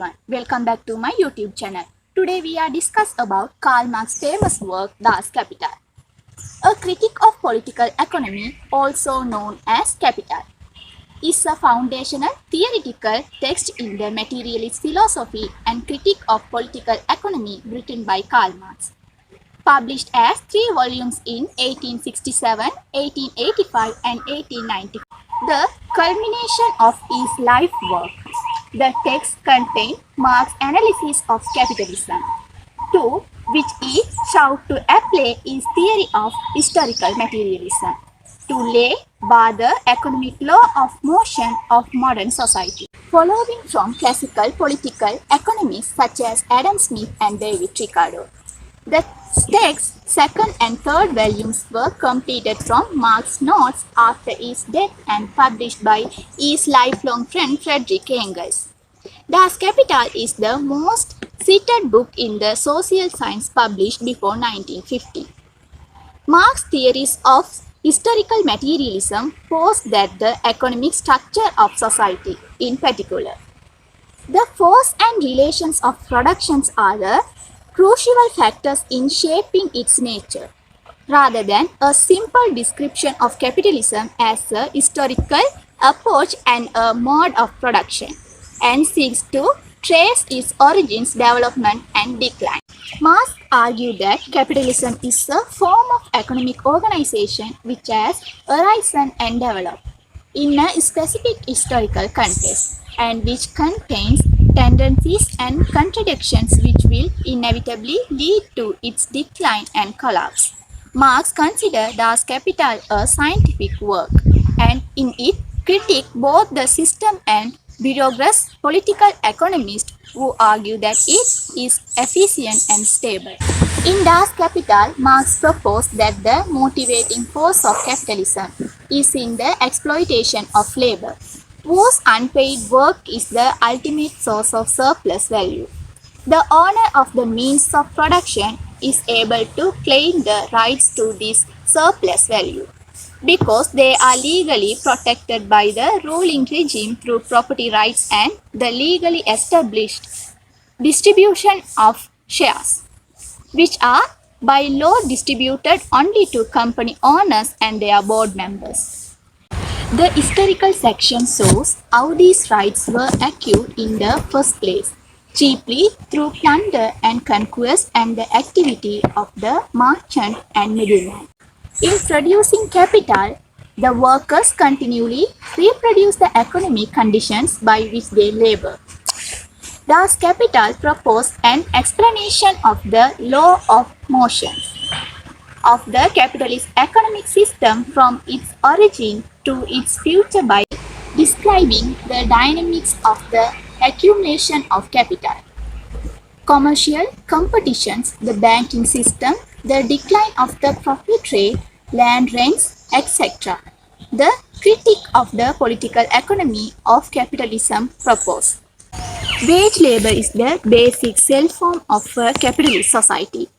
everyone, welcome back to my YouTube channel. Today we are discuss about Karl Marx's famous work Das Kapital, a critique of political economy, also known as Capital, is a foundational theoretical text in the materialist philosophy and critique of political economy written by Karl Marx. Published as 3 volumes in 1867, 1885 and 1895. The culmination of his life work. The text contains Marx's analysis of capitalism, to which he sought to apply his theory of historical materialism, to lay bare the economic law of motion of modern society. Following from classical political economists such as Adam Smith and David Ricardo. The text's second and third volumes were completed from Marx's notes after his death and published by his lifelong friend Friedrich Engels. Das Kapital is the most cited book in the social science published before 1950. Marx's theories of historical materialism posit that the economic structure of society, in particular, the force and relations of productions are the crucial factors in shaping its nature, rather than a simple description of capitalism as a historical approach and a mode of production, and seeks to trace its origins, development, and decline. Marx argued that capitalism is a form of economic organization which has arisen and developed in a specific historical context and which contains tendencies and contradictions which will inevitably lead to its decline and collapse. Marx considered Das Kapital a scientific work, and in it critiqued both the system and rigorous political economists who argue that it is efficient and stable. In Das Kapital, Marx proposed that the motivating force of capitalism is in the exploitation of labor, whose unpaid work is the ultimate source of surplus value. The owner of the means of production is able to claim the rights to this surplus value because they are legally protected by the ruling regime through property rights and the legally established distribution of shares, which are by law distributed only to company owners and their board members. The historical section shows how these rights were acquired in the first place, chiefly through plunder and conquest and the activity of the merchant and middleman. In producing capital, the workers continually reproduce the economic conditions by which they labor. Das Kapital proposed an explanation of the law of motion of the capitalist economic system from its origin to its future by describing the dynamics of the accumulation of capital, commercial competitions, the banking system, the decline of the profit rate, land rents, etc. The critique of the political economy of capitalism proposed. Wage labor is the basic cell form of a capitalist society.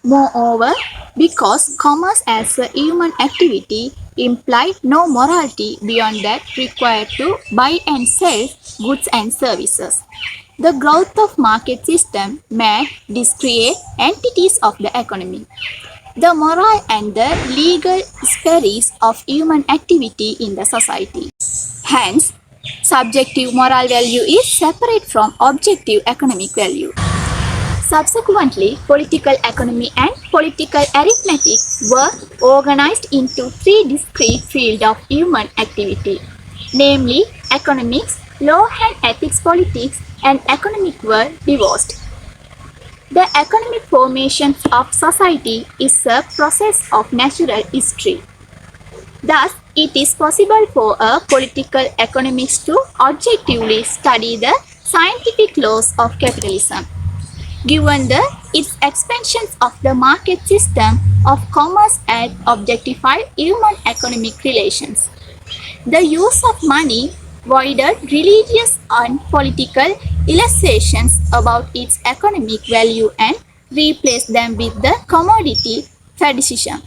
Moreover, because commerce as a human activity implied no morality beyond that required to buy and sell goods and services, the growth of market system made discrete entities of the economy. The moral and the legal spheres of human activity in the society. Hence, subjective moral value is separate from objective economic value. Subsequently, political economy and political arithmetic were organized into 3 discrete fields of human activity, namely economics, law and ethics politics, and economic were divorced. The economic formation of society is a process of natural history. Thus, it is possible for a political economist to objectively study the scientific laws of capitalism, given its expansions of the market system of commerce and objectified human economic relations. The use of money voided religious and political illustrations about its economic value and replaced them with the commodity fetishism.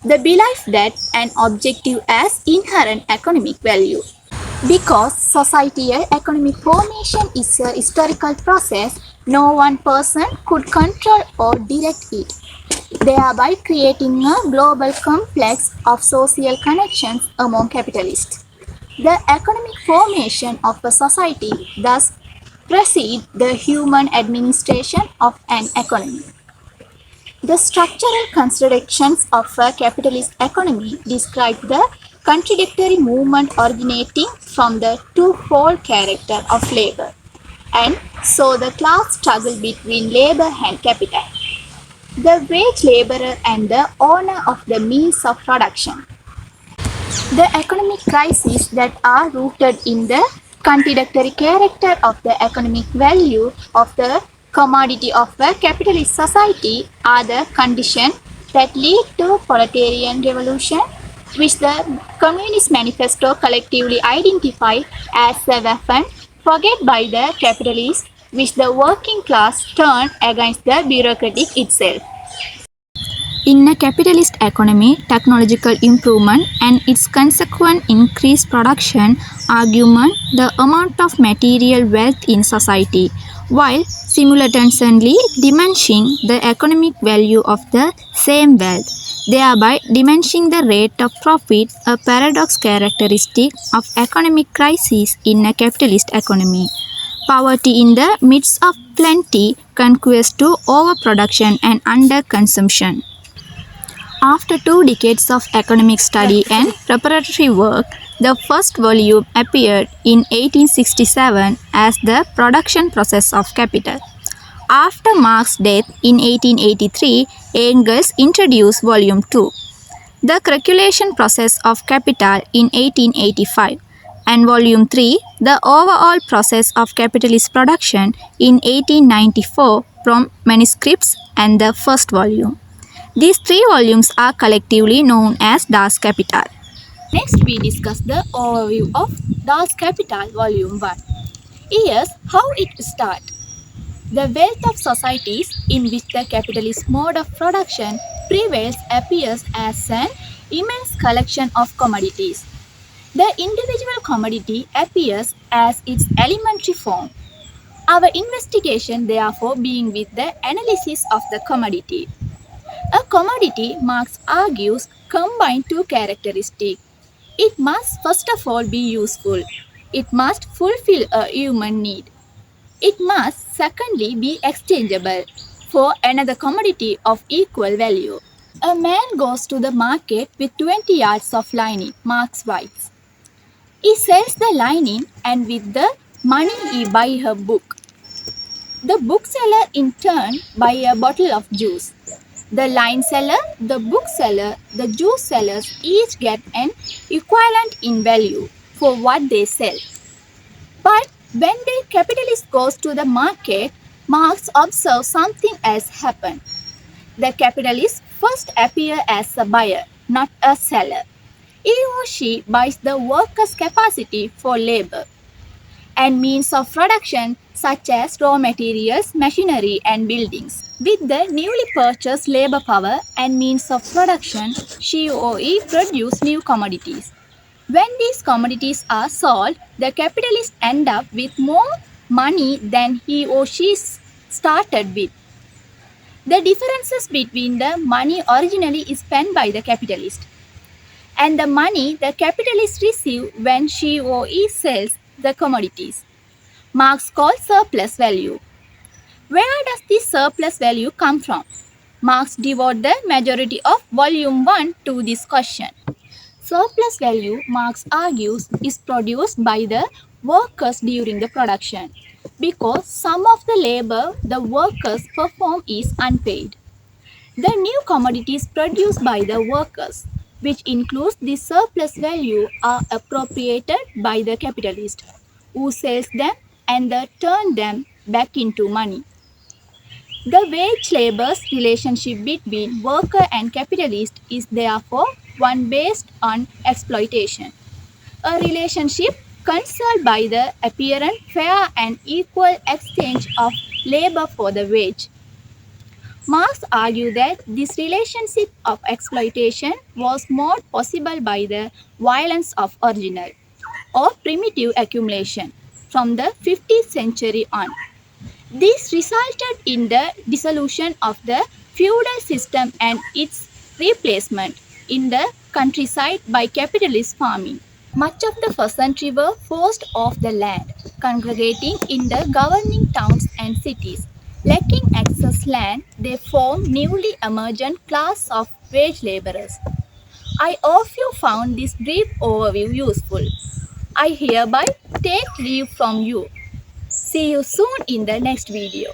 The belief that an objective has inherent economic value. Because societal economic formation is a historical process, no one person could control or direct it, thereby creating a global complex of social connections among capitalists. The economic formation of a society thus precedes the human administration of an economy. The structural contradictions of a capitalist economy describe the contradictory movement originating from the twofold character of labor, and so the class struggle between labor and capital, the wage laborer and the owner of the means of production. The economic crises that are rooted in the contradictory character of the economic value of the commodity of a capitalist society are the conditions that lead to proletarian revolution, which the Communist Manifesto collectively identify as a weapon forget by the capitalists, which the working class turn against the bureaucratic itself. In a capitalist economy, technological improvement and its consequent increased production augment the amount of material wealth in society, while simultaneously diminishing the economic value of the same wealth, thereby diminishing the rate of profit, a paradox characteristic of economic crisis in a capitalist economy. Poverty in the midst of plenty conquers to overproduction and underconsumption. After 2 decades of economic study and preparatory work, the first volume appeared in 1867 as The Production Process of Capital. After Marx's death in 1883, Engels introduced Volume 2, The Calculation Process of Capital in 1885, and Volume 3, The Overall Process of Capitalist Production in 1894 from manuscripts and the first volume. These 3 volumes are collectively known as Das Kapital. Next, we discuss the overview of Das Kapital Volume 1. Here's how it starts. The wealth of societies in which the capitalist mode of production prevails appears as an immense collection of commodities. The individual commodity appears as its elementary form. Our investigation, therefore, being with the analysis of the commodity. A commodity, Marx argues, combine 2 characteristics. It must first of all be useful. It must fulfill a human need. It must secondly be exchangeable for another commodity of equal value. A man goes to the market with 20 yards of lining, Marx writes. He sells the lining and with the money he buys a book. The bookseller in turn buys a bottle of juice. The line seller, the bookseller, the juice sellers each get an equivalent in value for what they sell. But when the capitalist goes to the market, Marx observes something else happen. The capitalist first appears as a buyer, not a seller. He or she buys the worker's capacity for labor and means of production such as raw materials, machinery and buildings. With the newly purchased labor power and means of production, she or he produce new commodities. When these commodities are sold, the capitalist end up with more money than he or she started with. The differences between the money originally spent by the capitalist and the money the capitalist receives when she or he sells the commodities, Marx calls surplus value. Where does this surplus value come from? Marx devotes the majority of volume 1 to this question. Surplus value, Marx argues, is produced by the workers during the production because some of the labor the workers perform is unpaid. The new commodities produced by the workers, which includes the surplus value, are appropriated by the capitalist, who sells them and then turn them back into money. The wage-labor relationship between worker and capitalist is therefore one based on exploitation, a relationship concerned by the apparent fair and equal exchange of labor for the wage. Marx argued that this relationship of exploitation was made possible by the violence of original. or primitive accumulation from the 15th century on. This resulted in the dissolution of the feudal system and its replacement in the countryside by capitalist farming. Much of the peasantry were forced off the land, congregating in the governing towns and cities. Lacking access land, they formed newly emergent class of wage laborers. I hope you found this brief overview useful. I hereby take leave from you. See you soon in the next video.